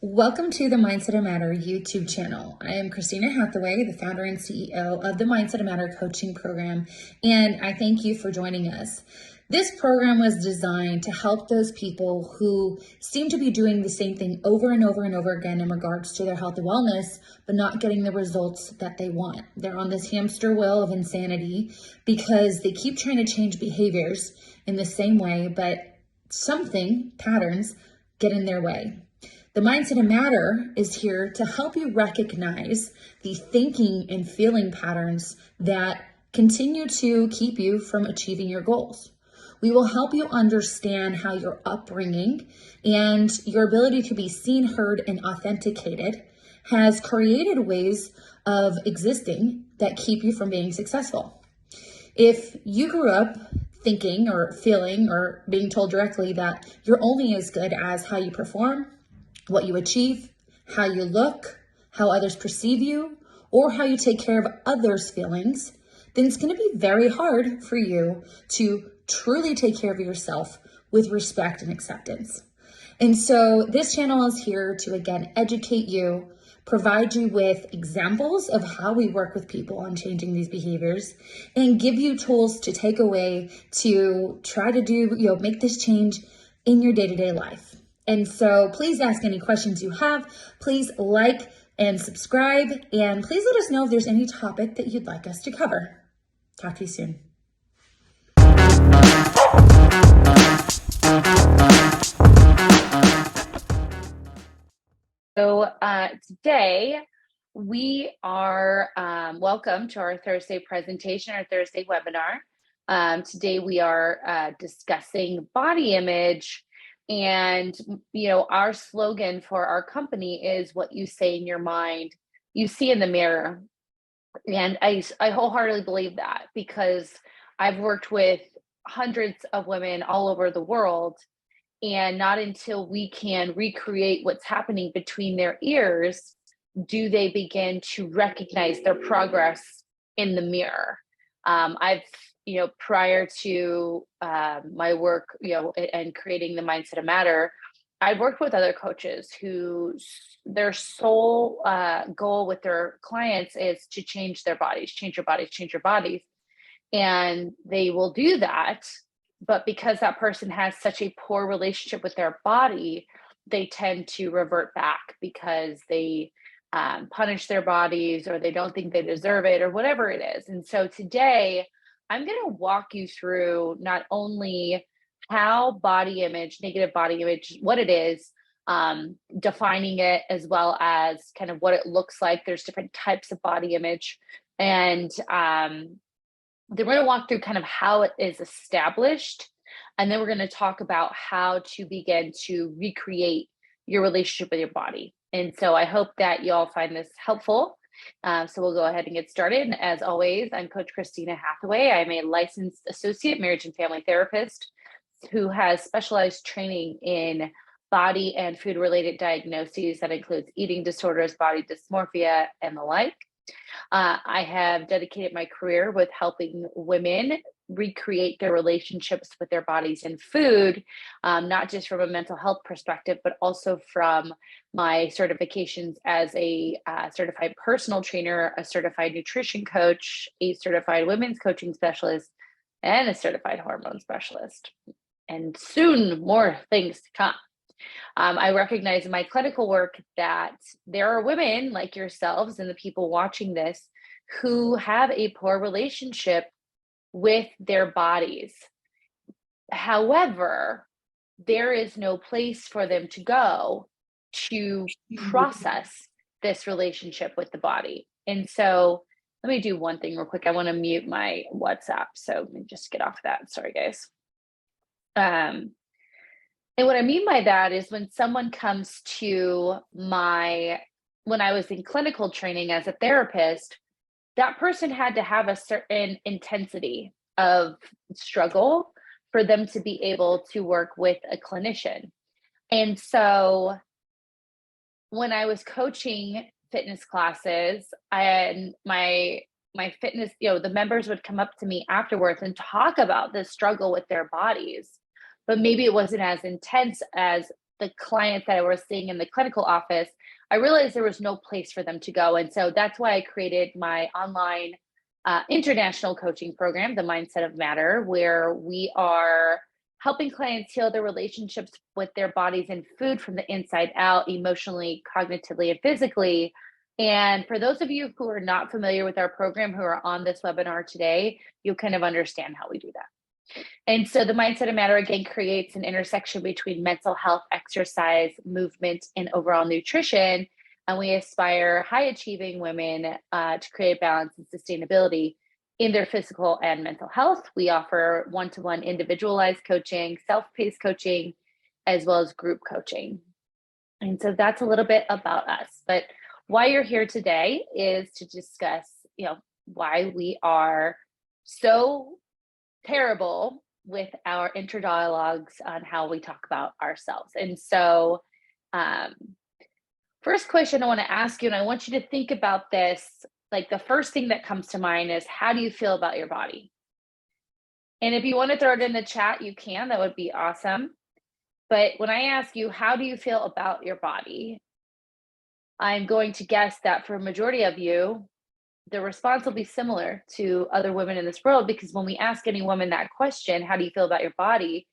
Welcome to the Mindset Matter YouTube channel. I am Christina Hathaway, the founder and CEO of the Mindset Matter coaching program, and I thank you for joining us. This program was designed to help those people who seem to be doing the same thing over and over and over again in regards to their health and wellness, but not getting the results that they want. They're on this hamster wheel of insanity because they keep trying to change behaviors in the same way, but patterns get in their way. The Mindset Matter is here to help you recognize the thinking and feeling patterns that continue to keep you from achieving your goals. We will help you understand how your upbringing and your ability to be seen, heard, and authenticated has created ways of existing that keep you from being successful. If you grew up thinking or feeling or being told directly that you're only as good as how you perform, what you achieve, how you look, how others perceive you, or how you take care of others' feelings, then it's going to be very hard for you to truly take care of yourself with respect and acceptance. And so this channel is here to, again, educate you, provide you with examples of how we work with people on changing these behaviors, and give you tools to take away to try to make this change in your day-to-day life. And so please ask any questions you have. Please like and subscribe, and please let us know if there's any topic that you'd like us to cover. Talk to you soon. So today we are welcome to our Thursday presentation, our Thursday webinar. Today we are discussing body image. And, our slogan for our company is what you say in your mind, you see in the mirror. And I wholeheartedly believe that because I've worked with hundreds of women all over the world, and not until we can recreate what's happening between their ears do they begin to recognize their progress in the mirror. I've prior to my work, and creating the Mindset Matter, I've worked with other coaches who their sole goal with their clients is to change their bodies, change your bodies, change your bodies. And they will do that. But because that person has such a poor relationship with their body, they tend to revert back because they punish their bodies, or they don't think they deserve it, or whatever it is. And so today, I'm going to walk you through not only how body image, negative body image, what it is, defining it, as well as kind of what it looks like. There's different types of body image. And then we're going to walk through kind of how it is established. And then we're going to talk about how to begin to recreate your relationship with your body. And so I hope that you all find this helpful. So we'll go ahead and get started. And as always, I'm Coach Christina Hathaway. I'm a licensed associate marriage and family therapist who has specialized training in body and food related diagnoses that includes eating disorders, body dysmorphia, and the like. I have dedicated my career with helping women recreate their relationships with their bodies and food, not just from a mental health perspective, but also from my certifications as a certified personal trainer, a certified nutrition coach, a certified women's coaching specialist, and a certified hormone specialist. And soon more things to come. I recognize in my clinical work that there are women like yourselves and the people watching this who have a poor relationship with their bodies. However, there is no place for them to go to process this relationship with the body. And so let me do one thing real quick. I want to mute my WhatsApp. So let me just get off that. Sorry, guys. And what I mean by that is when someone comes to when I was in clinical training as a therapist, that person had to have a certain intensity of struggle for them to be able to work with a clinician. And so when I was coaching fitness classes, and my fitness, the members would come up to me afterwards and talk about this struggle with their bodies, but maybe it wasn't as intense as the clients that I was seeing in the clinical office, I realized there was no place for them to go. And so that's why I created my online international coaching program, the Mindset of Matter, where we are helping clients heal their relationships with their bodies and food from the inside out, emotionally, cognitively, and physically. And for those of you who are not familiar with our program, who are on this webinar today, you'll kind of understand how we do that. And so the Mindset of Matter, again, creates an intersection between mental health, exercise, movement, and overall nutrition. And we aspire high achieving women to create balance and sustainability in their physical and mental health. We offer one-to-one individualized coaching, self-paced coaching, as well as group coaching. And so that's a little bit about us. But why you're here today is to discuss, why we are so terrible with our interdialogues on how we talk about ourselves. And so, first question I want to ask you, and I want you to think about this, like the first thing that comes to mind is, how do you feel about your body? And if you want to throw it in the chat, you can, that would be awesome. But when I ask you, how do you feel about your body? I'm going to guess that for a majority of you, the response will be similar to other women in this world, because when we ask any woman that question, how do you feel about your body?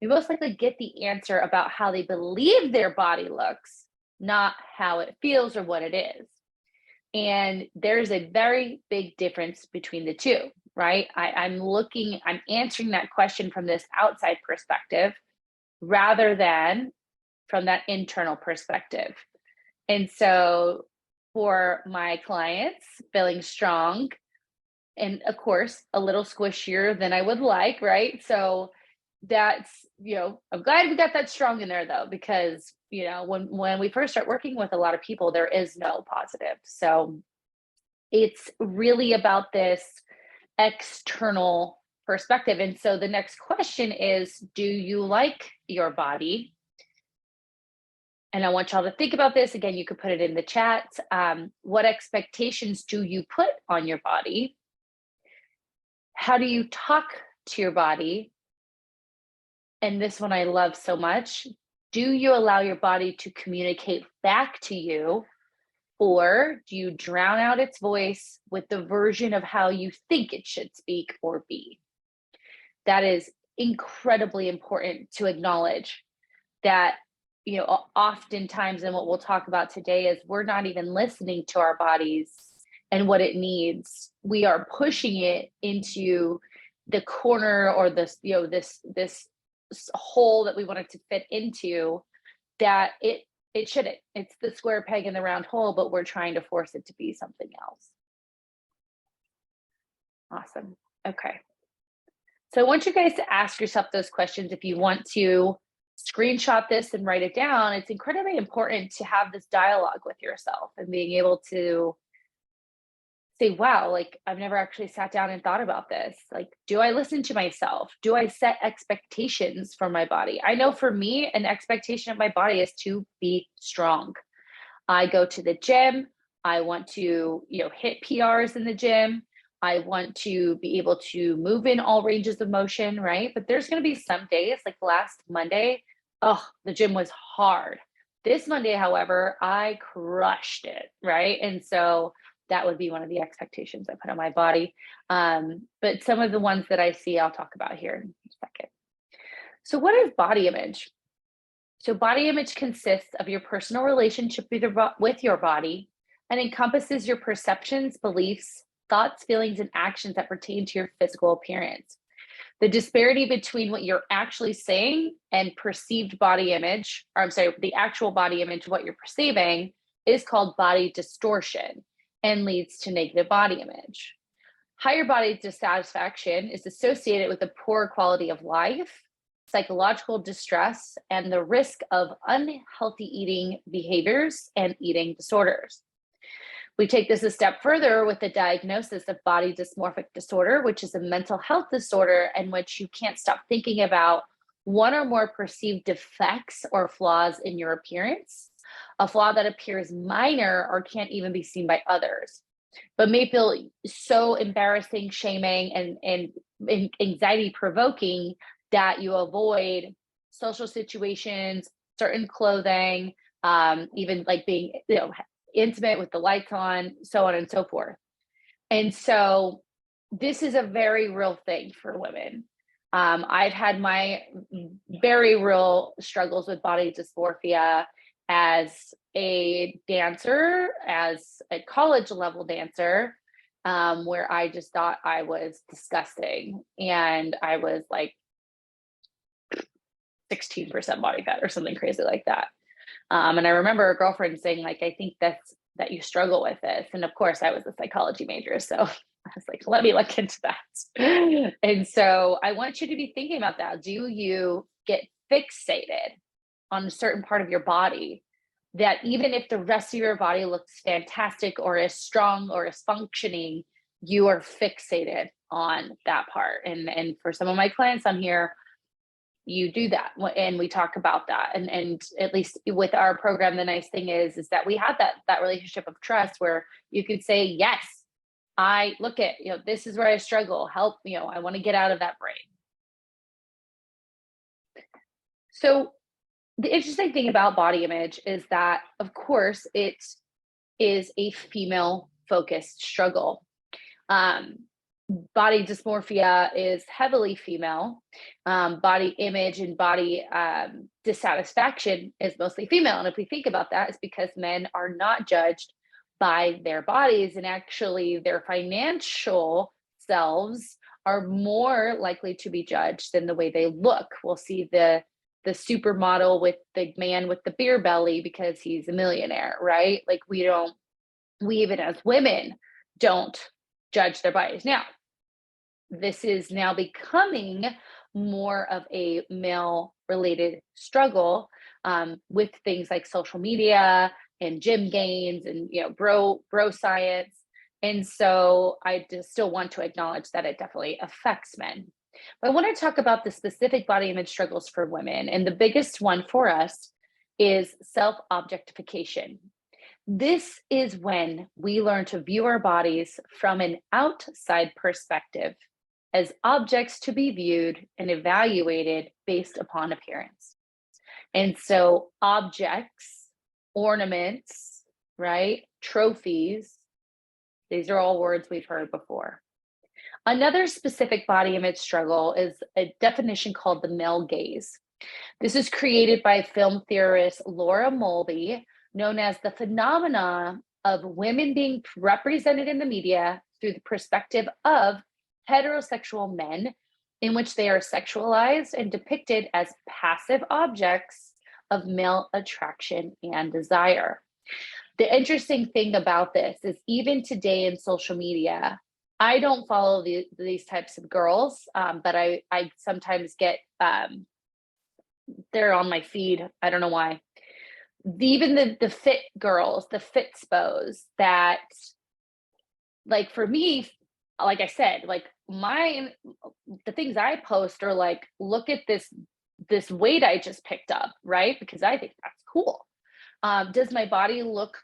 We most likely get the answer about how they believe their body looks, not how it feels or what it is. And there's a very big difference between the two, right? I'm answering that question from this outside perspective rather than from that internal perspective. And so for my clients, feeling strong and of course a little squishier than I would like, right? So that's, I'm glad we got that strong in there though, because when we first start working with a lot of people, there is no positive. So it's really about this external perspective. And so the next question is, do you like your body? And I want y'all to think about this. Again, you could put it in the chat. What expectations do you put on your body? How do you talk to your body? And this one I love so much. Do you allow your body to communicate back to you? Or do you drown out its voice with the version of how you think it should speak or be? That is incredibly important to acknowledge, that oftentimes, and what we'll talk about today, is we're not even listening to our bodies and what it needs. We are pushing it into the corner or this hole that we want it to fit into, that it shouldn't. It's the square peg in the round hole, but we're trying to force it to be something else. Awesome. Okay. So I want you guys to ask yourself those questions. If you want to screenshot this and write it down, it's incredibly important to have this dialogue with yourself and being able to say, wow, like I've never actually sat down and thought about this. Like, do I listen to myself? Do I set expectations for my body? I know for me, an expectation of my body is to be strong. I go to the gym. I want to, hit PRs in the gym. I want to be able to move in all ranges of motion, right? But there's going to be some days, like last Monday, the gym was hard. This Monday, however, I crushed it, right? And so that would be one of the expectations I put on my body. But some of the ones that I see, I'll talk about here in a second. So what is body image? So body image consists of your personal relationship with your body and encompasses your perceptions, beliefs, thoughts, feelings, and actions that pertain to your physical appearance. The disparity between what you're actually saying and perceived body image, the actual body image, what you're perceiving, is called body distortion and leads to negative body image. Higher body dissatisfaction is associated with a poor quality of life, psychological distress, and the risk of unhealthy eating behaviors and eating disorders. We take this a step further with the diagnosis of body dysmorphic disorder, which is a mental health disorder in which you can't stop thinking about one or more perceived defects or flaws in your appearance, a flaw that appears minor or can't even be seen by others, but may feel so embarrassing, shaming, and anxiety provoking that you avoid social situations, certain clothing, even like being, intimate with the lights on, so on and so forth. And so this is a very real thing for women. I've had my very real struggles with body dysmorphia as a dancer, as a college level dancer, where I just thought I was disgusting. And I was like 16% body fat or something crazy like that. And I remember a girlfriend saying, like, I think that you struggle with this. And of course, I was a psychology major. So I was like, let me look into that. And so I want you to be thinking about that. Do you get fixated on a certain part of your body that even if the rest of your body looks fantastic or is strong or is functioning, you are fixated on that part? And for some of my clients on here, you do that, and we talk about that, and at least with our program, the nice thing is that we have that relationship of trust where you could say, yes, I look at, this is where I struggle, help, I want to get out of that brain. So the interesting thing about body image is that, of course, it is a female focused struggle. Body dysmorphia is heavily female. Body image and body dissatisfaction is mostly female. And if we think about that, it's because men are not judged by their bodies, and actually their financial selves are more likely to be judged than the way they look. We'll see the supermodel with the man with the beer belly because he's a millionaire, right? Like we even as women don't judge their bodies. Now, this is now becoming more of a male related struggle, with things like social media and gym gains and bro science. And so I just still want to acknowledge that it definitely affects men. But I want to talk about the specific body image struggles for women. And the biggest one for us is self-objectification. This is when we learn to view our bodies from an outside perspective as objects to be viewed and evaluated based upon appearance. And so objects, ornaments, right? Trophies, these are all words we've heard before. Another specific body image struggle is a definition called the male gaze. This is created by film theorist Laura Mulvey, known as the phenomena of women being represented in the media through the perspective of heterosexual men, in which they are sexualized and depicted as passive objects of male attraction and desire. The interesting thing about this is even today in social media, I don't follow these types of girls, but I sometimes get, they're on my feed. I don't know why. Even the fit girls, the fit spos that, like for me, like I said, like the things I post are like, look at this weight I just picked up, right? Because I think that's cool. Does my body look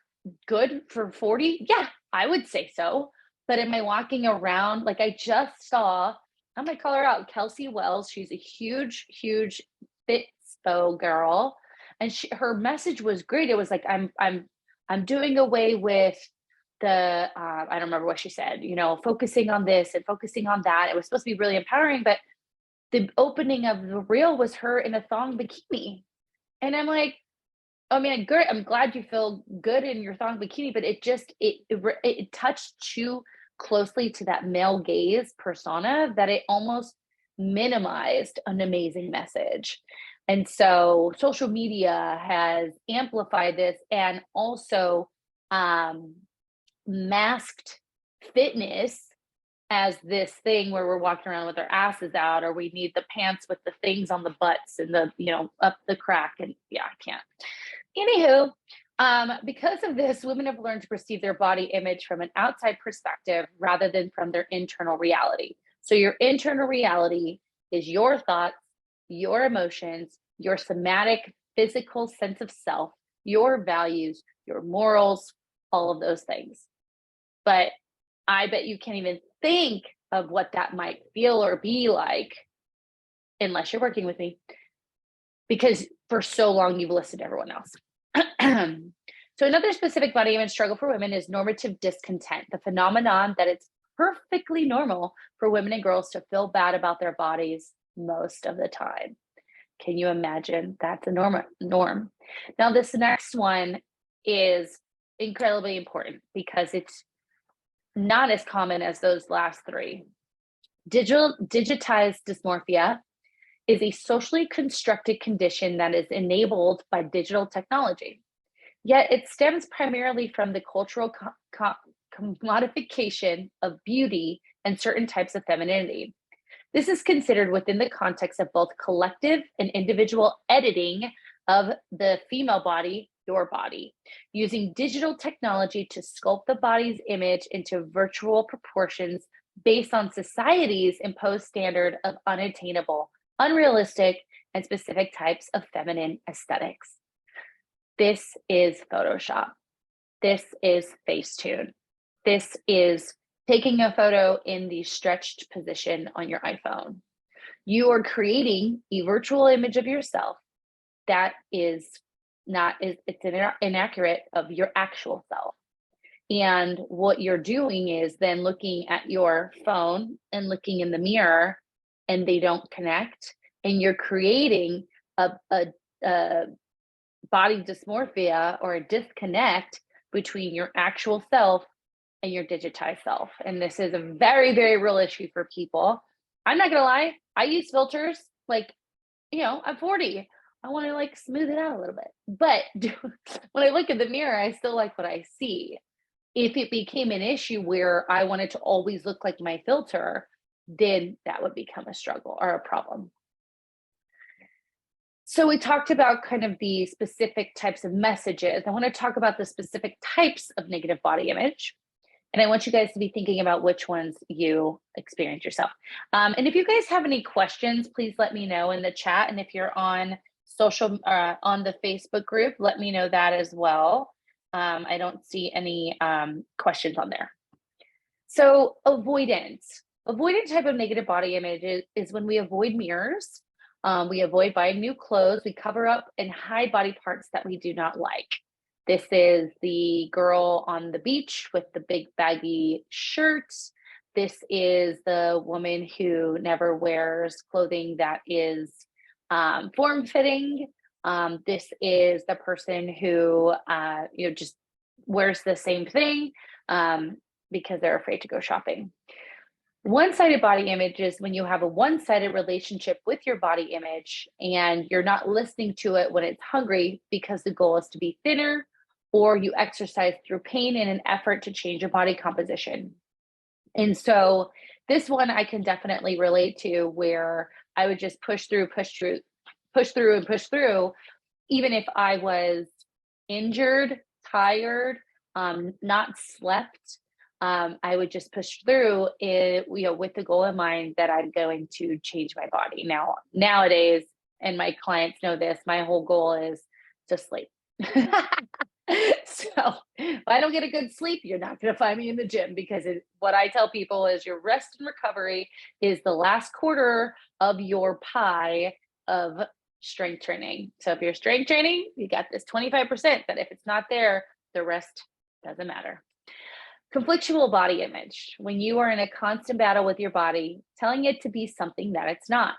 good for 40? Yeah, I would say so. But am I walking around like I just saw? I'm gonna call her out, Kelsey Wells. She's a huge fit spo girl, and her message was great. It was like I'm doing away with the I don't remember what she said, focusing on this and focusing on that. It was supposed to be really empowering, but the opening of the reel was her in a thong bikini. And I'm like, I mean, great. I'm glad you feel good in your thong bikini, but it touched too closely to that male gaze persona that it almost minimized an amazing message. And so social media has amplified this and also masked fitness as this thing where we're walking around with our asses out, or we need the pants with the things on the butts and the, up the crack. And yeah, I can't. Anywho, because of this, women have learned to perceive their body image from an outside perspective rather than from their internal reality. So your internal reality is your thoughts, your emotions, your somatic physical sense of self, your values, your morals, all of those things. But I bet you can't even think of what that might feel or be like unless you're working with me. because for so long you've listened to everyone else. So another specific body image struggle for women is normative discontent, the phenomenon that it's perfectly normal for women and girls to feel bad about their bodies most of the time. Can you imagine? That's a norm. Now, this next one is incredibly important because it's not as common as those last three. Digitized dysmorphia is a socially constructed condition that is enabled by digital technology. Yet it stems primarily from the cultural commodification of beauty and certain types of femininity. This is considered within the context of both collective and individual editing of the female body, your body, using digital technology to sculpt the body's image into virtual proportions based on society's imposed standard of unattainable, unrealistic, and specific types of feminine aesthetics. This is Photoshop. This is Facetune. This is taking a photo in the stretched position on your iPhone. You are creating a virtual image of yourself that is not, it's inaccurate of your actual self. And what you're doing is then looking at your phone and looking in the mirror, and they don't connect. And you're creating a body dysmorphia or a disconnect between your actual self and your digitized self. And this is a very, very real issue for people. I'm not gonna lie, I use filters. Like, I'm 40. I want to like smooth it out a little bit. But when I look in the mirror, I still like what I see. If it became an issue where I wanted to always look like my filter, then that would become a struggle or a problem. So we talked about kind of the specific types of messages. I want to talk about the specific types of negative body image. And I want you guys to be thinking about which ones you experience yourself. And if you guys have any questions, please let me know in the chat. And if you're on on the Facebook group, let me know that as well. I don't see any questions on there. So avoidant type of negative body image is when we avoid mirrors. We avoid buying new clothes. We cover up and hide body parts that we do not like. This is the girl on the beach with the big baggy shirts. This is the woman who never wears clothing that is form-fitting. This is the person who just wears the same thing because they're afraid to go shopping. One-sided body image is when you have a one-sided relationship with your body image and you're not listening to it when it's hungry because the goal is to be thinner, or you exercise through pain in an effort to change your body composition. And so this one I can definitely relate to, where I would just push through, even if I was injured, tired, not slept. I would just push through it, with the goal in mind that I'm going to change my body. Now, nowadays, and my clients know this, my whole goal is to sleep. So if I don't get a good sleep, you're not going to find me in the gym, because what I tell people is your rest and recovery is the last quarter of your pie of strength training. So if you're strength training, you got this 25%, but if it's not there, the rest doesn't matter. Conflictual body image, when you are in a constant battle with your body, telling it to be something that it's not.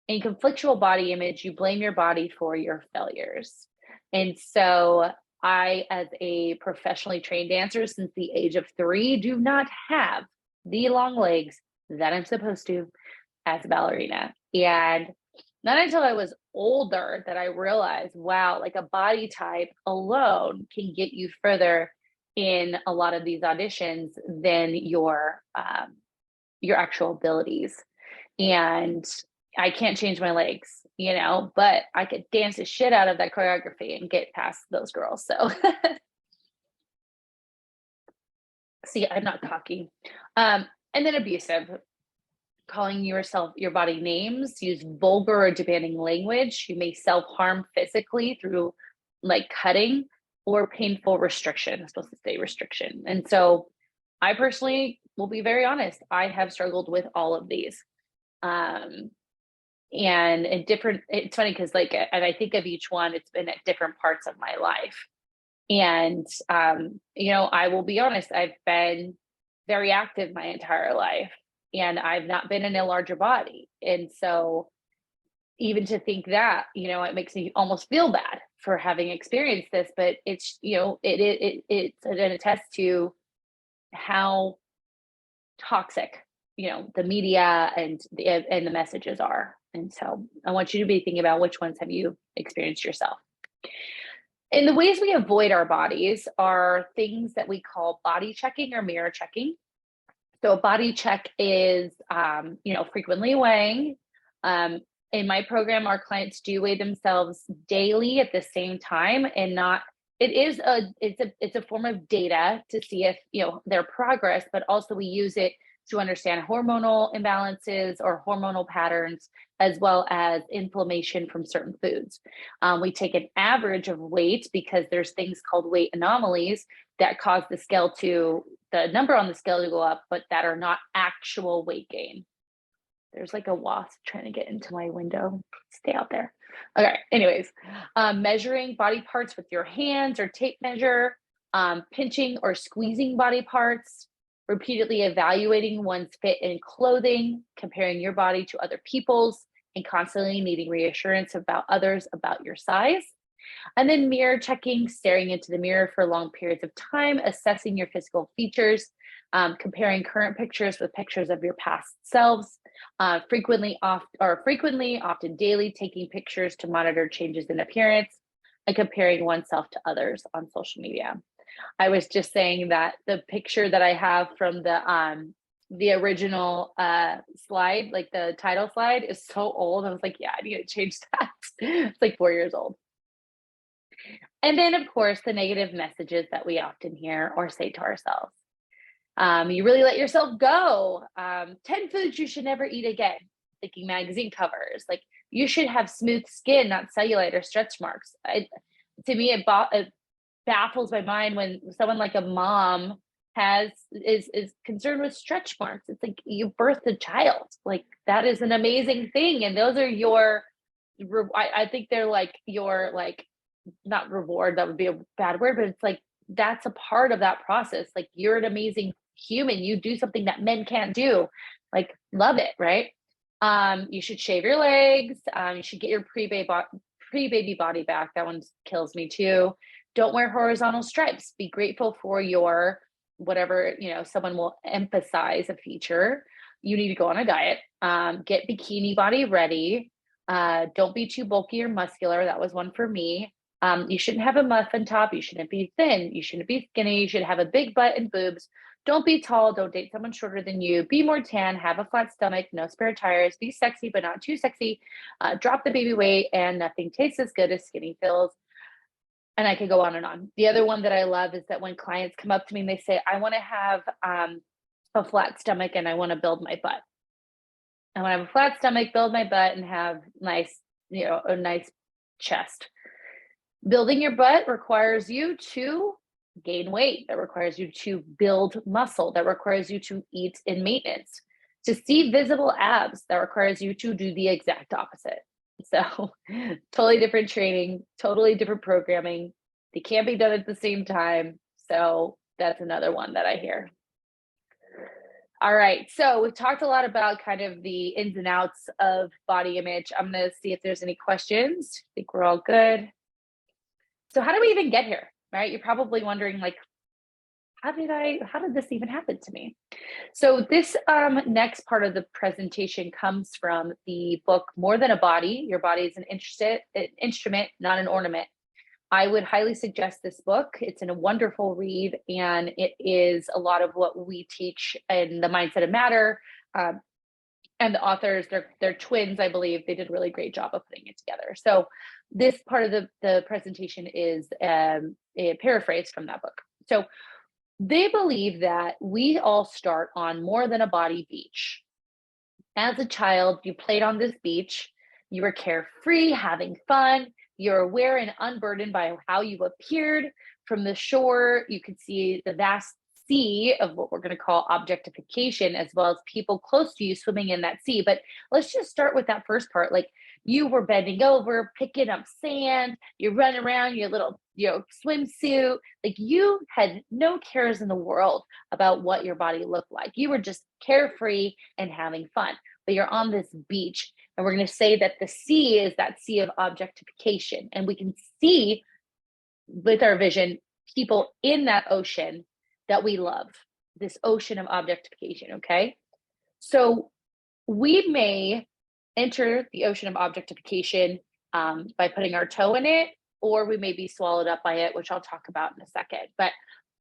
In conflictual body image, you blame your body for your failures. And so I, as a professionally trained dancer since the age of 3, do not have the long legs that I'm supposed to as a ballerina. And not until I was older that I realized, wow, like a body type alone can get you further in a lot of these auditions than your actual abilities. And I can't change my legs, but I could dance the shit out of that choreography and get past those girls. So see, I'm not cocky. And then abusive, calling your body names, use vulgar or demanding language. You may self-harm physically through like cutting, or painful restriction. I'm supposed to say restriction. And so I personally will be very honest, I have struggled with all of these. And in different, it's funny because like, and I think of each one, it's been at different parts of my life. And, I will be honest, I've been very active my entire life and I've not been in a larger body. And so even to think that, it makes me almost feel bad for having experienced this, but it's, it's an attest to how toxic, the media and the messages are. And so I want you to be thinking about which ones have you experienced yourself. And the ways we avoid our bodies are things that we call body checking or mirror checking. So a body check is, frequently weighing. In my program, our clients do weigh themselves daily at the same time, and not. It's a form of data to see if their progress, but also we use it to understand hormonal imbalances or hormonal patterns, as well as inflammation from certain foods. We take an average of weight because there's things called weight anomalies that cause the number on the scale to go up, but that are not actual weight gain. There's like a wasp trying to get into my window. Stay out there. Okay. Anyways, measuring body parts with your hands or tape measure, pinching or squeezing body parts, repeatedly evaluating one's fit in clothing, comparing your body to other people's, and constantly needing reassurance about others about your size. And then mirror checking, staring into the mirror for long periods of time, assessing your physical features, comparing current pictures with pictures of your past selves, frequently, often daily, taking pictures to monitor changes in appearance, and comparing oneself to others on social media. I was just saying that the picture that I have from the original slide, like the title slide, is so old. I was like, yeah, I need to change that. It's like 4 years old. And then, of course, the negative messages that we often hear or say to ourselves. You really let yourself go. 10 foods you should never eat again. Thinking magazine covers. Like, you should have smooth skin, not cellulite or stretch marks. To me, it baffles my mind when someone like a mom is concerned with stretch marks. It's like you birthed a child. Like, that is an amazing thing. And those are I think they're like your, like, not reward, that would be a bad word, but it's like that's a part of that process. Like, you're an amazing human, you do something that men can't do. Like, love it, right? You should shave your legs. You should get your pre-baby body back. That one kills me too. Don't wear horizontal stripes. Be grateful for your whatever, someone will emphasize a feature. You need to go on a diet. Get bikini body ready. Don't be too bulky or muscular. That was one for me. You shouldn't have a muffin top. You shouldn't be thin. You shouldn't be skinny. You should have a big butt and boobs. Don't be tall. Don't date someone shorter than you. Be more tan. Have a flat stomach. No spare tires. Be sexy, but not too sexy. Drop the baby weight, and nothing tastes as good as skinny feels. And I could go on and on. The other one that I love is that when clients come up to me and they say, I want to have a flat stomach and I want to build my butt. I want to have a flat stomach, build my butt, and have a nice chest. Building your butt requires you to gain weight. That requires you to build muscle. That requires you to eat in maintenance. To see visible abs, that requires you to do the exact opposite. So totally different training, totally different programming. They can't be done at the same time. So that's another one that I hear. All right. So we've talked a lot about kind of the ins and outs of body image. I'm going to see if there's any questions. I think we're all good. So how do we even get here, right? You're probably wondering, like, how did this even happen to me? So this next part of the presentation comes from the book, More Than a Body. Your body is an instrument, not an ornament. I would highly suggest this book. It's a wonderful read, and it is a lot of what we teach in the Mindset of Matter. And the authors, they're twins, I believe. They did a really great job of putting it together. So this part of the presentation is a paraphrase from that book. So they believe that we all start on more than a body beach. As a child, you played on this beach. You were carefree, having fun. You're aware and unburdened by how you appeared. From the shore, you could see the vast sea of what we're going to call objectification, as well as people close to you swimming in that sea. But let's just start with that first part. Like, you were bending over, picking up sand, you're running around your little, swimsuit. Like, you had no cares in the world about what your body looked like. You were just carefree and having fun. But you're on this beach, and we're going to say that the sea is that sea of objectification. And we can see with our vision people in that ocean that we love, this ocean of objectification. Okay. So we may enter the ocean of objectification by putting our toe in it, or we may be swallowed up by it, which I'll talk about in a second. But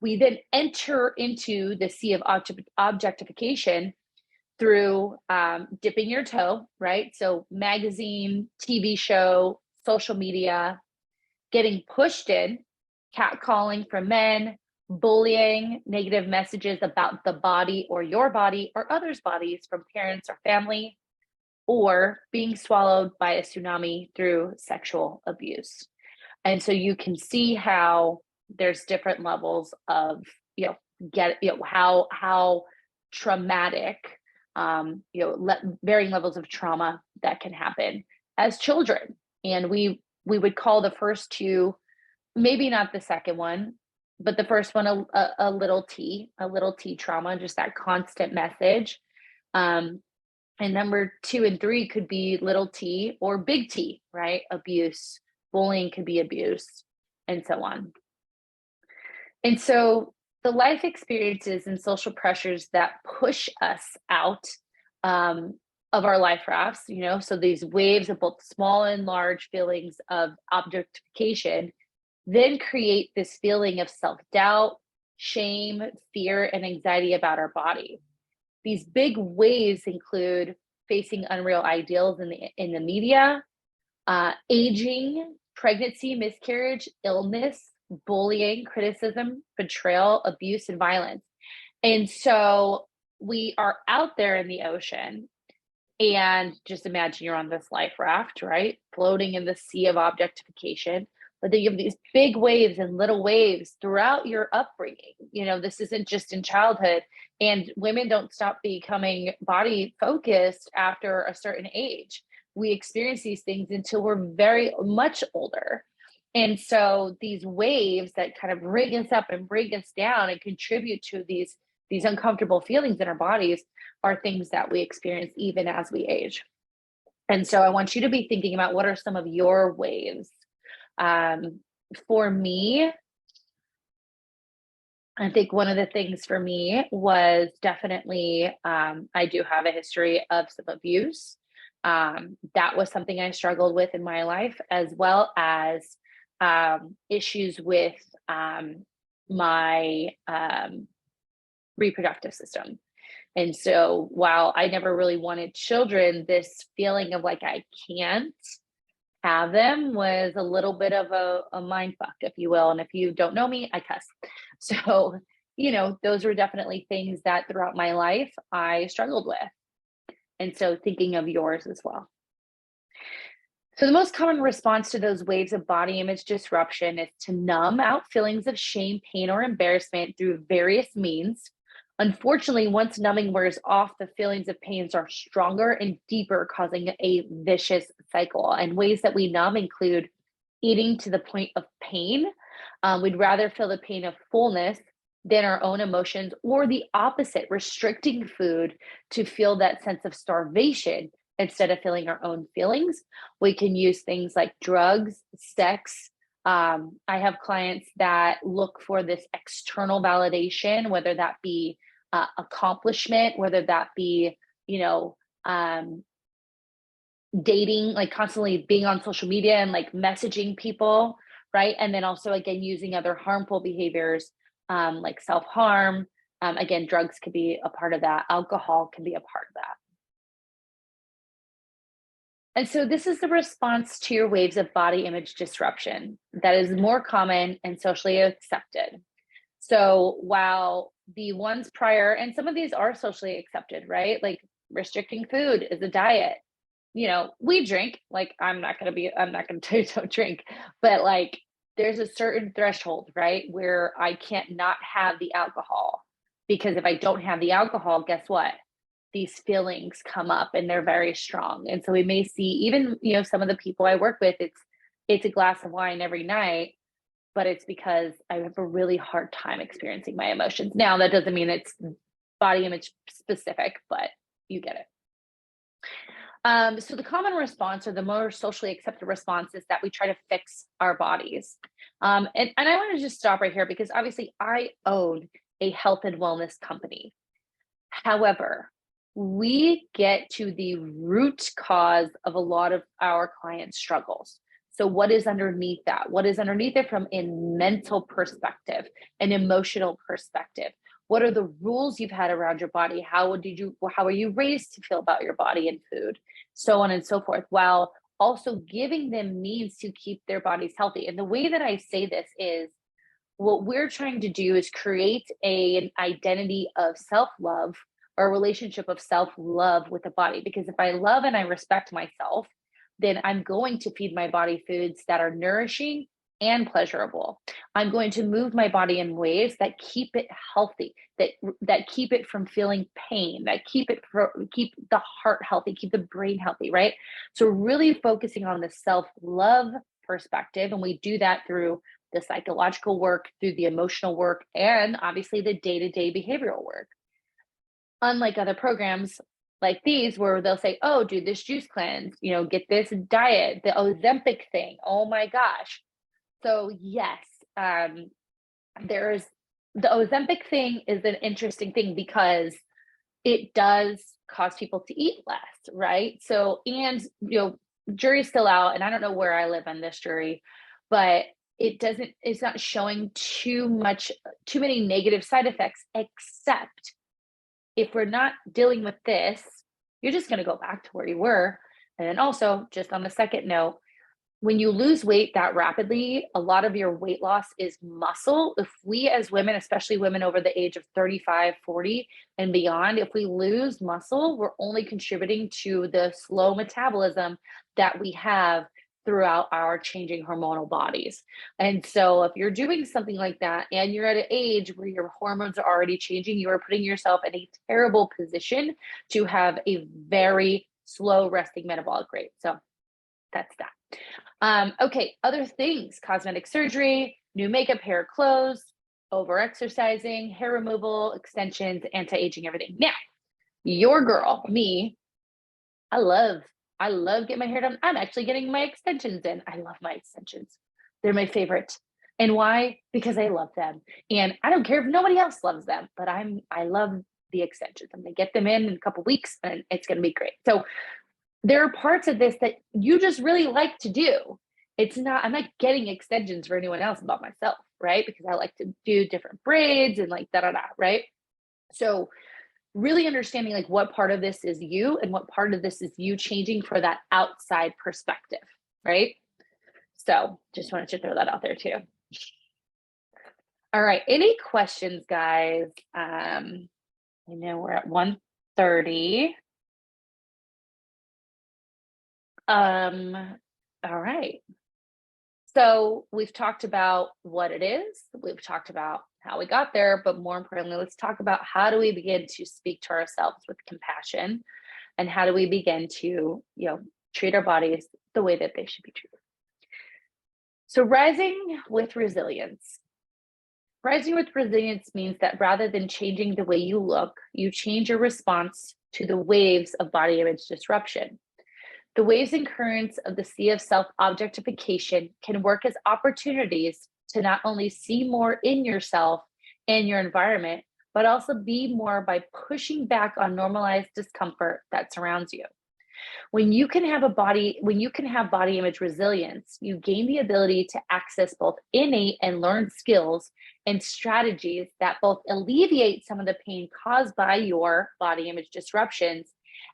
we then enter into the sea of objectification through dipping your toe, right? So magazine, TV show, social media, getting pushed in, catcalling from men, bullying, negative messages about the body or your body or others' bodies from parents or family, or being swallowed by a tsunami through sexual abuse. And so you can see how there's different levels of, how traumatic, varying levels of trauma that can happen as children. And we would call the first two, maybe not the second one, but the first one a little t trauma, just that constant message. And number 2 and 3 could be little t or big T, right? Abuse, bullying could be abuse, and so on. And so the life experiences and social pressures that push us out of our life rafts, so these waves of both small and large feelings of objectification then create this feeling of self-doubt, shame, fear, and anxiety about our body. These big waves include facing unreal ideals in the media, aging, pregnancy, miscarriage, illness, bullying, criticism, betrayal, abuse, and violence. And so we are out there in the ocean, and just imagine you're on this life raft, right? Floating in the sea of objectification. But then you have these big waves and little waves throughout your upbringing. This isn't just in childhood, and women don't stop becoming body focused after a certain age. We experience these things until we're very much older. And so these waves that kind of bring us up and bring us down and contribute to these uncomfortable feelings in our bodies are things that we experience even as we age. And so I want you to be thinking about, what are some of your waves? For me, I think one of the things for me was definitely, I do have a history of some abuse. That was something I struggled with in my life, as well as issues with my reproductive system. And so while I never really wanted children, this feeling of like I can't have them was a little bit of a mind fuck, if you will. And if you don't know me, I cuss. So, those were definitely things that throughout my life I struggled with. And so thinking of yours as well. So the most common response to those waves of body image disruption is to numb out feelings of shame, pain, or embarrassment through various means. Unfortunately, once numbing wears off, the feelings of pains are stronger and deeper, causing a vicious cycle. And ways that we numb include eating to the point of pain. We'd rather feel the pain of fullness than our own emotions, or the opposite, restricting food to feel that sense of starvation instead of feeling our own feelings. We can use things like drugs, sex. I have clients that look for this external validation, whether that be accomplishment, whether that be, dating, like constantly being on social media and like messaging people, right? And then also, again, using other harmful behaviors like self-harm. Again, drugs could be a part of that. Alcohol can be a part of that. And so this is the response to your waves of body image disruption that is more common and socially accepted. So while the ones prior, and some of these are socially accepted, right? Like restricting food is a diet. We drink, like I'm not going to tell you don't drink, but like there's a certain threshold, right? Where I can't not have the alcohol. Because if I don't have the alcohol, guess what? These feelings come up and they're very strong. And so we may see even, some of the people I work with, it's a glass of wine every night, but it's because I have a really hard time experiencing my emotions. Now, that doesn't mean it's body image specific, but you get it. So the common response, or the more socially accepted response, is that we try to fix our bodies. And I want to just stop right here because obviously I own a health and wellness company. However, we get to the root cause of a lot of our clients' struggles. So what is underneath that? What is underneath it from a mental perspective, an emotional perspective? What are the rules you've had around your body? How are you raised to feel about your body and food? So on and so forth, while also giving them means to keep their bodies healthy. And the way that I say this is, what we're trying to do is create an identity of self-love, or a relationship of self-love with the body. Because if I love and I respect myself, then I'm going to feed my body foods that are nourishing and pleasurable. I'm going to move my body in ways that keep it healthy, that keep it from feeling pain, that keep the heart healthy, keep the brain healthy, right? So really focusing on the self-love perspective, and we do that through the psychological work, through the emotional work, and obviously the day-to-day behavioral work. Unlike other programs like these, where they'll say, oh, do this juice cleanse, get this diet, the Ozempic thing. Oh my gosh. So yes, there's the Ozempic thing is an interesting thing because it does cause people to eat less, right? So, and jury's still out, and I don't know where I live on this jury, but it's not showing too many negative side effects, except if we're not dealing with this, you're just going to go back to where you were. And then also, just on the second note, when you lose weight that rapidly, a lot of your weight loss is muscle. If we as women, especially women over the age of 35, 40 and beyond, if we lose muscle, we're only contributing to the slow metabolism that we have throughout our changing hormonal bodies. And so if you're doing something like that and you're at an age where your hormones are already changing, you are putting yourself in a terrible position to have a very slow resting metabolic rate. So that's that. Okay, other things: cosmetic surgery, new makeup, hair, clothes, over exercising, hair removal, extensions, anti-aging, everything. Now, your girl, me, I love getting my hair done. I'm actually getting my extensions in. I love my extensions. They're my favorite. And why? Because I love them. And I don't care if nobody else loves them, but I love the extensions. I'm gonna get them in a couple weeks and it's gonna be great. So there are parts of this that you just really like to do. I'm not getting extensions for anyone else but myself, right? Because I like to do different braids and like right? So really understanding like what part of this is you and what part of this is you changing for that outside perspective, right? So just wanted to throw that out there too. All right. Any questions, guys? I know we're at 1:30. All right. So we've talked about what it is. We've talked about how we got there, but more importantly, let's talk about how do we begin to speak to ourselves with compassion, and how do we begin to, treat our bodies the way that they should be treated. So rising with resilience. Rising with resilience means that rather than changing the way you look, you change your response to the waves of body image disruption. The waves and currents of the sea of self-objectification can work as opportunities to not only see more in yourself and your environment, but also be more by pushing back on normalized discomfort that surrounds you. When you can have body image resilience, you gain the ability to access both innate and learned skills and strategies that both alleviate some of the pain caused by your body image disruptions,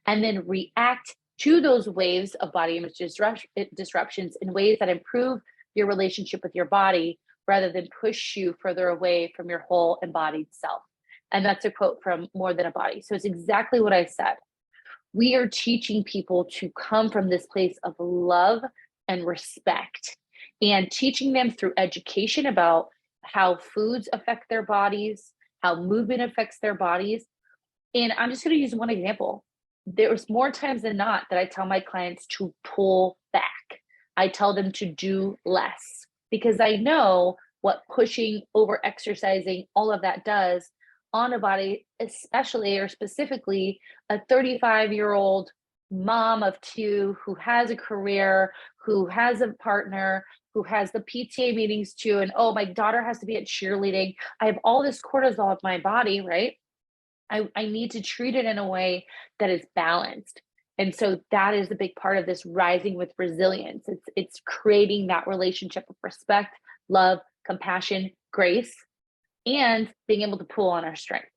and then react to those waves of body image disruptions in ways that improve your relationship with your body rather than push you further away from your whole embodied self. And that's a quote from More Than a Body. So it's exactly what I said. We are teaching people to come from this place of love and respect, and teaching them through education about how foods affect their bodies, how movement affects their bodies. And I'm just going to use one example. There's more times than not that I tell my clients to pull back. I tell them to do less because I know what pushing, over exercising, all of that does on a body, especially or specifically a 35-year-old mom of two who has a career, who has a partner, who has the PTA meetings too. And oh, my daughter has to be at cheerleading. I have all this cortisol of my body, right? I need to treat it in a way that is balanced. And so that is a big part of this rising with resilience. It's creating that relationship of respect, love, compassion, grace, and being able to pull on our strength.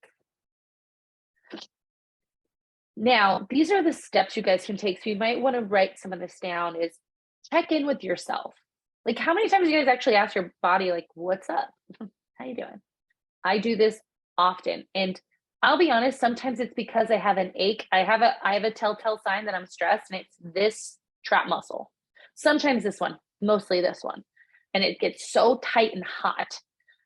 Now, these are the steps you guys can take. So you might want to write some of this down is check in with yourself. Like how many times do you guys actually ask your body, like, what's up? How you doing? I do this often. And I'll be honest, sometimes it's because I have an ache. I have a telltale sign that I'm stressed, and it's this trap muscle. Sometimes this one, mostly this one. And it gets so tight and hot.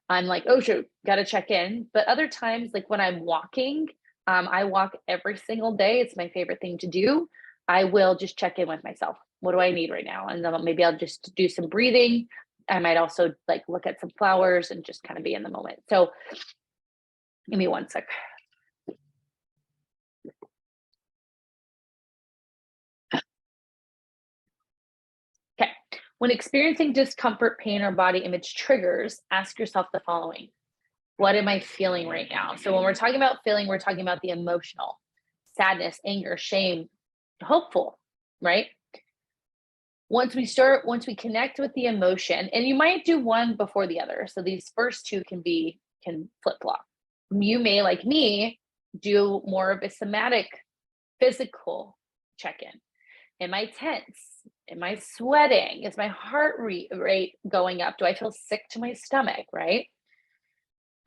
I'm like, oh shoot, gotta check in. But other times, like when I'm walking, I walk every single day. It's my favorite thing to do. I will just check in with myself. What do I need right now? And then maybe I'll just do some breathing. I might also like look at some flowers and just kind of be in the moment. So give me one sec. Okay. When experiencing discomfort, pain, or body image triggers, ask yourself the following. What am I feeling right now? So when we're talking about feeling, we're talking about the emotional, sadness, anger, shame, hopeful, right? Once we connect with the emotion, and you might do one before the other. So these first two can flip flop. You may, like me, do more of a somatic, physical check in. Am I tense? Am I sweating? Is my heart rate going up? Do I feel sick to my stomach? Right.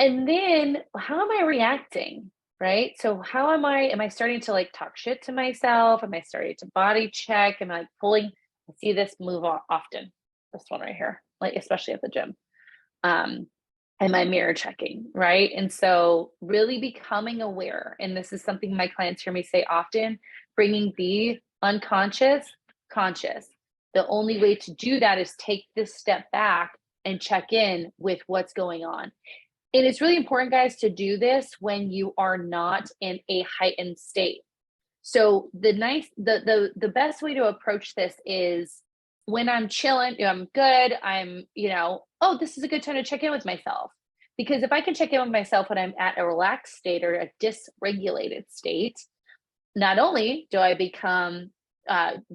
And then how am I reacting? Right. So how am I starting to like talk shit to myself? Am I starting to body check? Am I like pulling? I see this move often. This one right here, like especially at the gym. Am I mirror checking? Right. And so really becoming aware. And this is something my clients hear me say often, bringing the unconscious conscious. The only way to do that is take this step back and check in with what's going on. And it's really important, guys, to do this when you are not in a heightened state. So the best way to approach this is when I'm chilling, I'm good, oh, this is a good time to check in with myself. Because if I can check in with myself when I'm at a relaxed state or a dysregulated state, not only do I become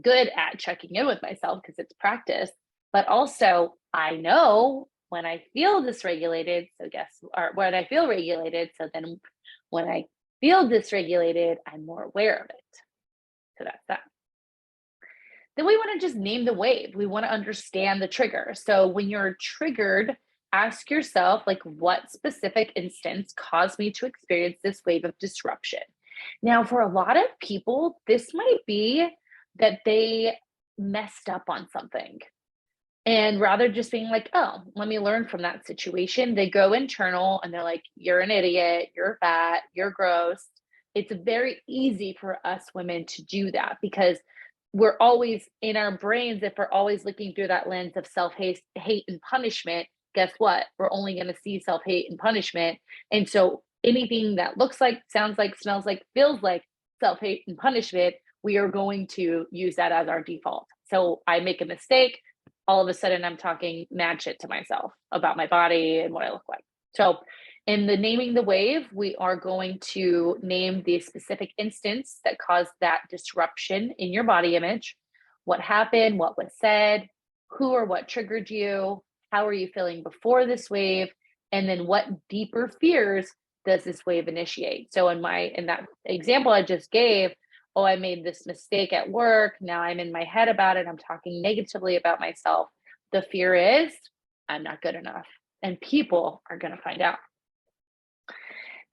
good at checking in with myself because it's practice, but also I know when I feel dysregulated. Or when I feel regulated. So then when I feel dysregulated, I'm more aware of it. So that's that. Then we want to just name the wave. We want to understand the trigger. So when you're triggered, ask yourself, like, what specific instance caused me to experience this wave of disruption? Now, for a lot of people, this might be that they messed up on something. And rather just being like, oh, let me learn from that situation, they go internal and they're like, you're an idiot, you're fat, you're gross. It's very easy for us women to do that because we're always in our brains. If we're always looking through that lens of self-hate, hate, and punishment, guess what? We're only going to see self-hate and punishment. And so anything that looks like, sounds like, smells like, feels like self-hate and punishment, we are going to use that as our default. So I make a mistake, all of a sudden I'm talking mad shit to myself about my body and what I look like. So in the naming the wave, we are going to name the specific instance that caused that disruption in your body image, what happened, what was said, who or what triggered you, how are you feeling before this wave, and then what deeper fears does this wave initiate. So in that example I just gave, oh, I made this mistake at work. Now I'm in my head about it. I'm talking negatively about myself. The fear is I'm not good enough, and people are going to find out.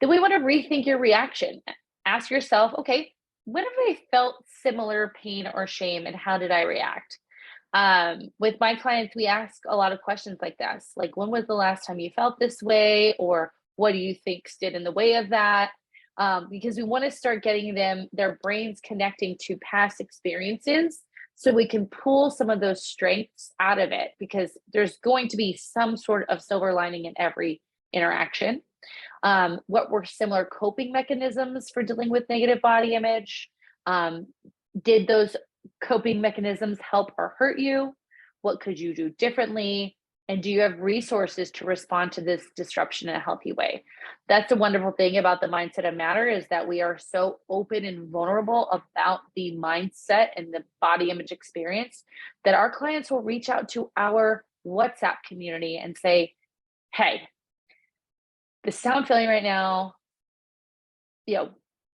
Then we want to rethink your reaction. Ask yourself, okay, when have I felt similar pain or shame, and how did I react? With my clients, we ask a lot of questions like this, like when was the last time you felt this way, or What do you think stood in the way of that? Because we want to start getting their brains connecting to past experiences so we can pull some of those strengths out of it, because there's going to be some sort of silver lining in every interaction. What were similar coping mechanisms for dealing with negative body image? Did those coping mechanisms help or hurt you? What could you do differently? And do you have resources to respond to this disruption in a healthy way? That's the wonderful thing about the mindset of matter, is that we are so open and vulnerable about the mindset and the body image experience that our clients will reach out to our WhatsApp community and say, hey, this is how I'm feeling right now.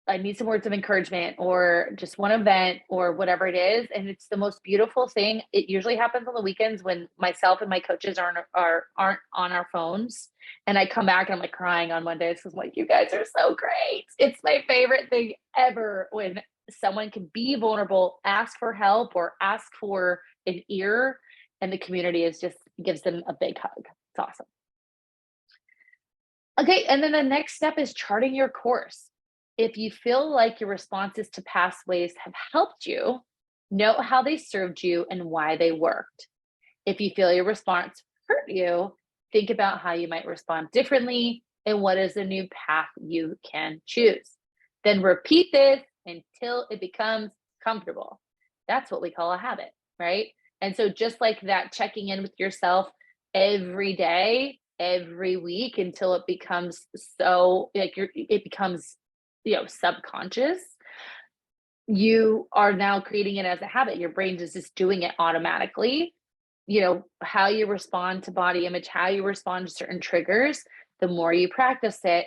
I need some words of encouragement, or just one event, or whatever it is. And it's the most beautiful thing. It usually happens on the weekends when myself and my coaches aren't on our phones. And I come back and I'm like crying on Mondays because I'm like, you guys are so great. It's my favorite thing ever when someone can be vulnerable, ask for help or ask for an ear, and the community gives them a big hug. It's awesome. Okay, and then the next step is charting your course. If you feel like your responses to past ways have helped you, note how they served you and why they worked. If you feel your response hurt you, think about how you might respond differently and what is the new path you can choose. Then repeat this until it becomes comfortable. That's what we call a habit, right? And so just like that, checking in with yourself every day, every week, until it becomes so like it becomes subconscious. You are now creating it as a habit. Your brain is just doing it automatically. How you respond to body image, how you respond to certain triggers, the more you practice it,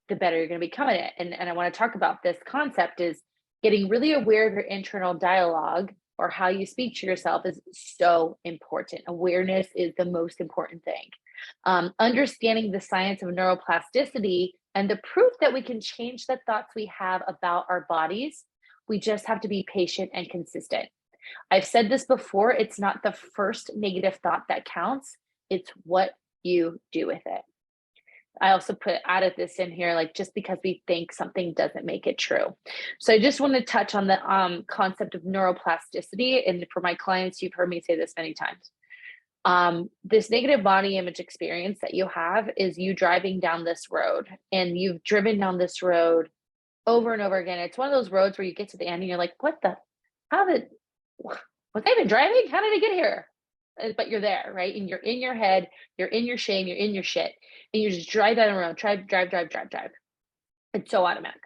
the better you're going to become at it. And I want to talk about this concept is getting really aware of your internal dialogue, or how you speak to yourself, is so important. Awareness is the most important thing. Understanding the science of neuroplasticity and the proof that we can change the thoughts we have about our bodies. We just have to be patient and consistent. I've said this before, it's not the first negative thought that counts, it's what you do with it. I also added this in here, like, just because we think something doesn't make it true. So I just want to touch on the concept of neuroplasticity. And for my clients, you've heard me say this many times. This negative body image experience that you have is you driving down this road, and you've driven down this road over and over again. It's one of those roads where you get to the end and you're like, was I even driving? How did I get here? But you're there, right? And you're in your head, you're in your shame, you're in your shit, and you just drive down the road, drive. It's so automatic.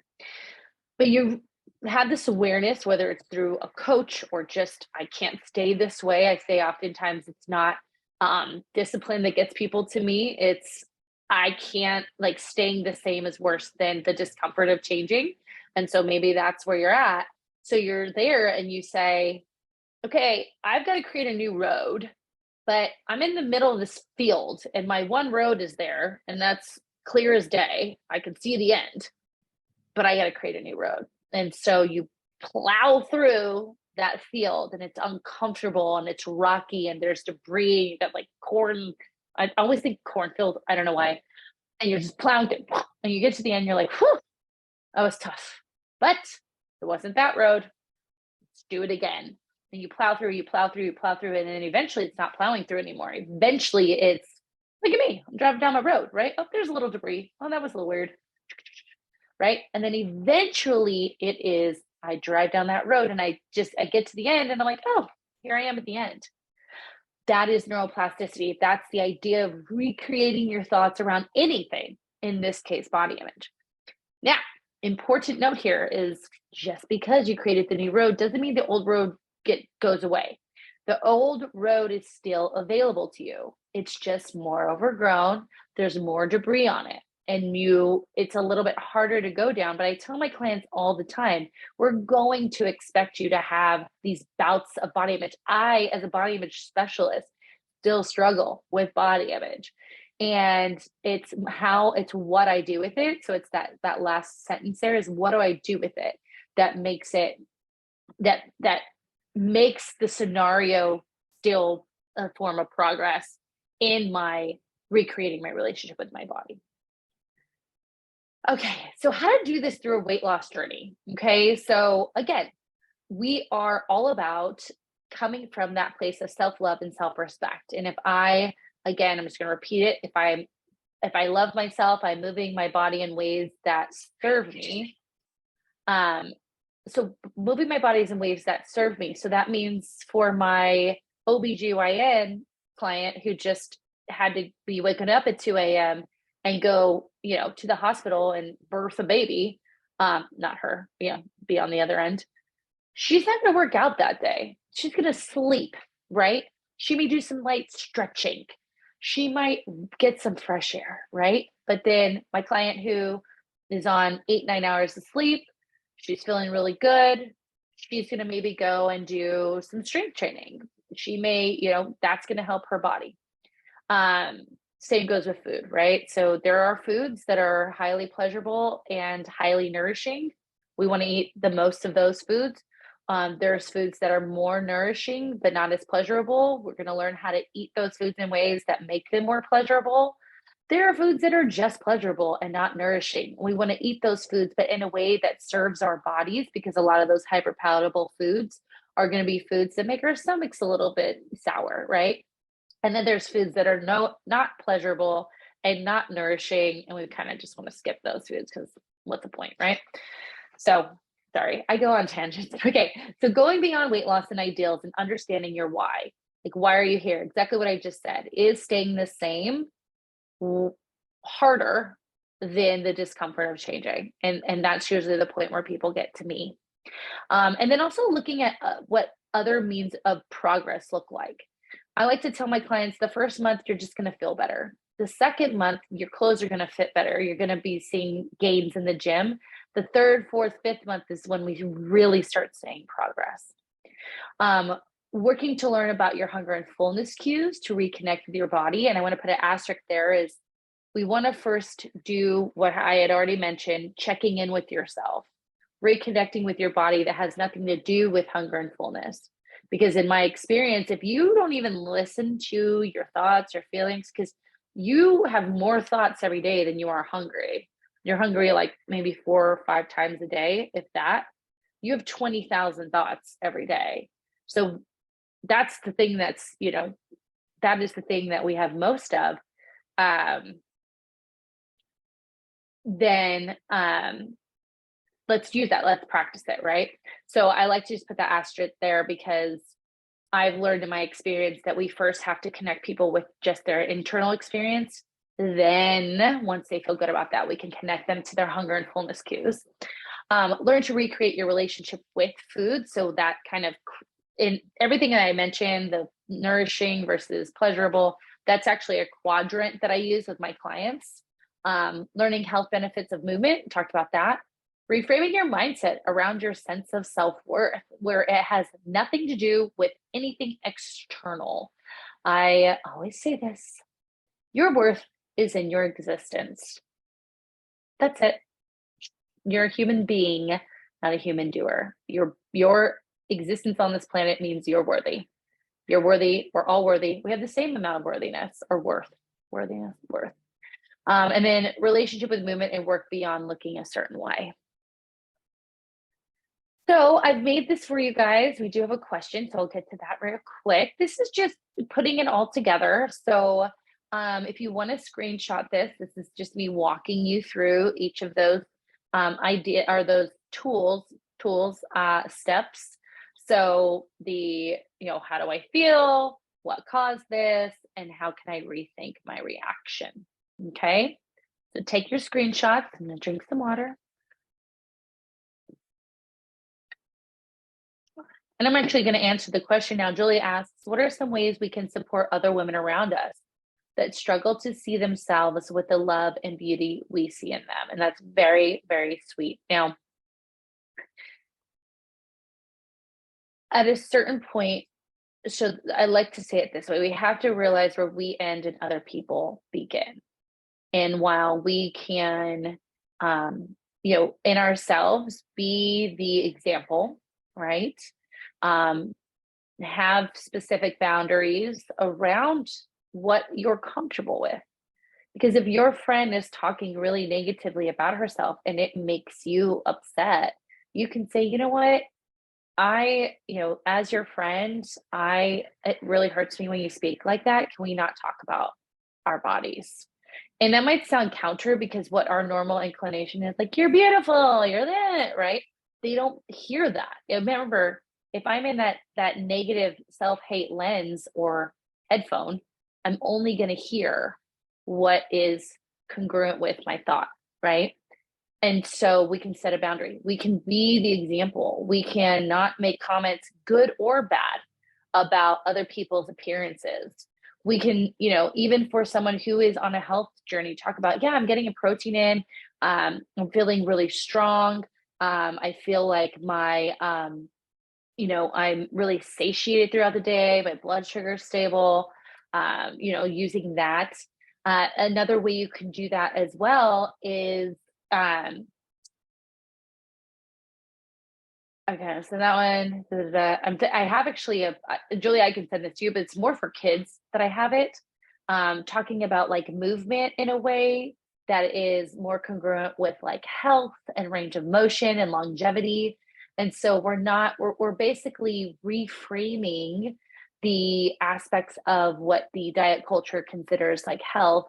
But you have this awareness, whether it's through a coach or just, I can't stay this way. I say oftentimes it's not discipline that gets people to me. It's, I can't, like, staying the same is worse than the discomfort of changing. And so maybe that's where you're at. So you're there and you say, okay, I've got to create a new road, but I'm in the middle of this field and my one road is there and that's clear as day. I can see the end, but I got to create a new road. And so you plow through that field and it's uncomfortable and it's rocky and there's debris. You got like corn. I always think cornfield. I don't know why. And you're just plowing it. And you get to the end, you're like, whew, that was tough. But it wasn't that road. Let's do it again. And you plow through, and then eventually it's not plowing through anymore. Eventually it's, look at me, I'm driving down my road, right? Oh, there's a little debris. Oh, that was a little weird. Right? And then eventually it is, I drive down that road and I get to the end and I'm like, oh, here I am at the end. That is neuroplasticity. That's the idea of recreating your thoughts around anything, in this case, body image. Now, important note here is, just because you created the new road doesn't mean the old road goes away. The old road is still available to you. It's just more overgrown. There's more debris on it. And it's a little bit harder to go down. But I tell my clients all the time, we're going to expect you to have these bouts of body image. I, as a body image specialist, still struggle with body image. And it's what I do with it. So it's that last sentence there is, what do I do with it that makes it, that makes the scenario still a form of progress in my recreating my relationship with my body. Okay, so how to do this through a weight loss journey. Okay, so again, we are all about coming from that place of self-love and self-respect. And if I, again, I'm just going to repeat it, if I love myself, I'm moving my body in ways that serve me. Um, so moving my body is in ways that serve me. So that means for my OBGYN client who just had to be waking up at 2 a.m. and go, to the hospital and birth a baby, not her, be on the other end. She's not going to work out that day. She's going to sleep, right? She may do some light stretching. She might get some fresh air, right? But then my client who is on 8, 9 hours of sleep, she's feeling really good. She's going to maybe go and do some strength training. She may, that's going to help her body. Um, Same goes with food, right? So there are foods that are highly pleasurable and highly nourishing. We want to eat the most of those foods. There's foods that are more nourishing but not as pleasurable. We're going to learn how to eat those foods in ways that make them more pleasurable. There are foods that are just pleasurable and not nourishing. We want to eat those foods, but in a way that serves our bodies, because a lot of those hyperpalatable foods are going to be foods that make our stomachs a little bit sour, right? And then there's foods that are not pleasurable and not nourishing, and we kind of just want to skip those foods because what's the point, right? So, sorry, I go on tangents. Okay, so going beyond weight loss and ideals and understanding your why. Like, why are you here? Exactly what I just said. Is staying the same harder than the discomfort of changing? And that's usually the point where people get to me. And then also looking at what other means of progress look like. I like to tell my clients the first month, you're just going to feel better. The second month, your clothes are going to fit better. You're going to be seeing gains in the gym. The third, fourth, fifth month is when we really start seeing progress. Working to learn about your hunger and fullness cues to reconnect with your body. And I want to put an asterisk there is we want to first do what I had already mentioned, checking in with yourself, reconnecting with your body that has nothing to do with hunger and fullness. Because in my experience, if you don't even listen to your thoughts or feelings, because you have more thoughts every day than you are hungry. You're hungry like maybe 4 or 5 times a day, if that. You have 20,000 thoughts every day. So that's the thing that is the thing that we have most of. Then let's use that. Let's practice it, right? So I like to just put that asterisk there because I've learned in my experience that we first have to connect people with just their internal experience. Then once they feel good about that, we can connect them to their hunger and fullness cues. Learn to recreate your relationship with food. So that kind of in everything that I mentioned, the nourishing versus pleasurable, that's actually a quadrant that I use with my clients. Learning health benefits of movement, talked about that. Reframing your mindset around your sense of self-worth, where it has nothing to do with anything external. I always say this, your worth is in your existence. That's it. You're a human being, not a human doer. Your existence on this planet means you're worthy. You're worthy. We're all worthy. We have the same amount of worthiness or worth. Worthiness, worth. And then relationship with movement and work beyond looking a certain way. So I've made this for you guys. We do have a question, so I'll get to that real quick. This is just putting it all together. So if you want to screenshot this, this is just me walking you through each of those those steps. So how do I feel? What caused this? And how can I rethink my reaction? Okay. So take your screenshots. I'm going to drink some water. And I'm actually going to answer the question now. Julie asks, what are some ways we can support other women around us that struggle to see themselves with the love and beauty we see in them? And that's very, very sweet. Now, at a certain point, so I like to say it this way, we have to realize where we end and other people begin. And while we can, in ourselves, be the example, right? Have specific boundaries around what you're comfortable with. Because if your friend is talking really negatively about herself and it makes you upset, you can say, you know what? As your friend, it really hurts me when you speak like that. Can we not talk about our bodies? And that might sound counter because what our normal inclination is like, you're beautiful, you're that, right? They don't hear that. Remember, if I'm in that negative self-hate lens or headphone, I'm only going to hear what is congruent with my thought, right? And so we can set a boundary. We can be the example. We can not make comments, good or bad, about other people's appearances. We can, even for someone who is on a health journey, talk about, yeah, I'm getting a protein in. I'm feeling really strong. I feel like I'm really satiated throughout the day. My blood sugar is stable. Using that. Another way you can do that as well is um, okay, so that one, I have actually Julie, I can send this to you, but it's more for kids that I have it. Talking about like movement in a way that is more congruent with like health and range of motion and longevity. And so we're basically reframing the aspects of what the diet culture considers like health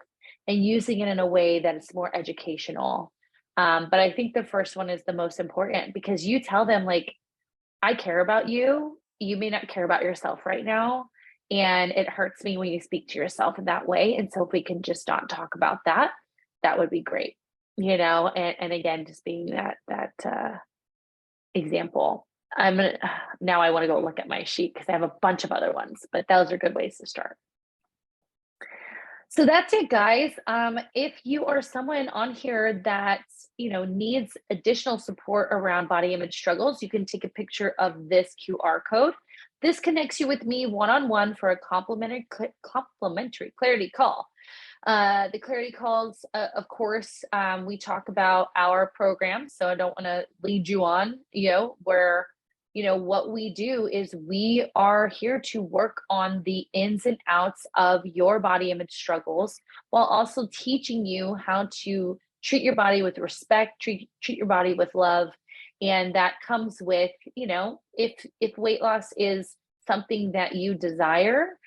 and using it in a way that is more educational. But I think the first one is the most important because you tell them, like, I care about you. You may not care about yourself right now. And it hurts me when you speak to yourself in that way. And so if we can just not talk about that, that would be great. And again, just being that example. I'm gonna now I want to go look at my sheet because I have a bunch of other ones, but those are good ways to start. So that's it, guys. If you are someone on here that needs additional support around body image struggles, you can take a picture of this QR code. This connects you with me one-on-one for a complimentary clarity call. The clarity calls, of course, we talk about our program, so I don't want to lead you on, where what we do is we are here to work on the ins and outs of your body image struggles while also teaching you how to treat your body with respect, treat your body with love. And that comes with, if weight loss is something that you desire,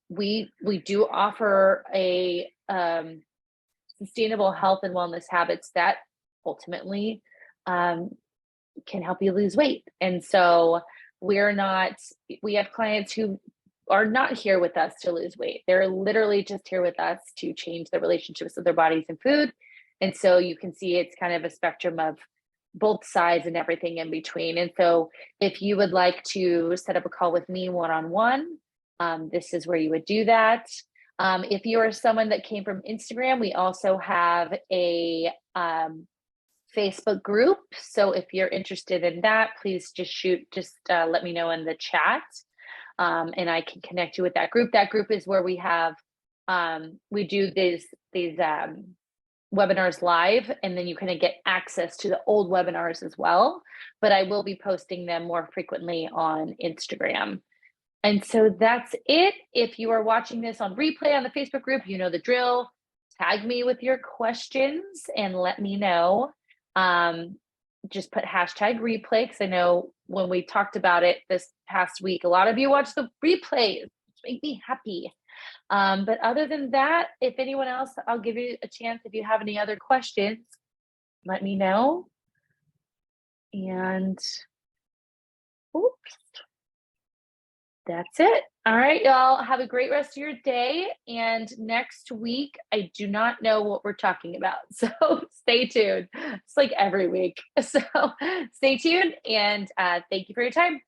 we do offer a sustainable health and wellness habits that ultimately can help you lose weight. And so we have clients who are not here with us to lose weight. They're literally just here with us to change their relationships with their bodies and food. And so you can see it's kind of a spectrum of both sides and everything in between. And so if you would like to set up a call with me one-on-one, this is where you would do that. If you are someone that came from Instagram, we also have a Facebook group. So if you're interested in that, please just let me know in the chat. And I can connect you with that group. That group is where we do these webinars live, and then you kind of get access to the old webinars as well. But I will be posting them more frequently on Instagram. And so that's it. If you are watching this on replay on the Facebook group, you know the drill. Tag me with your questions and let me know. Just put hashtag replay, because I know when we talked about it this past week, a lot of you watched the replays, which make me happy. But other than that, if anyone else, I'll give you a chance. If you have any other questions, let me know. And oops, that's it. All right, y'all, have a great rest of your day. And next week, I do not know what we're talking about. So stay tuned. It's like every week. So stay tuned, and thank you for your time.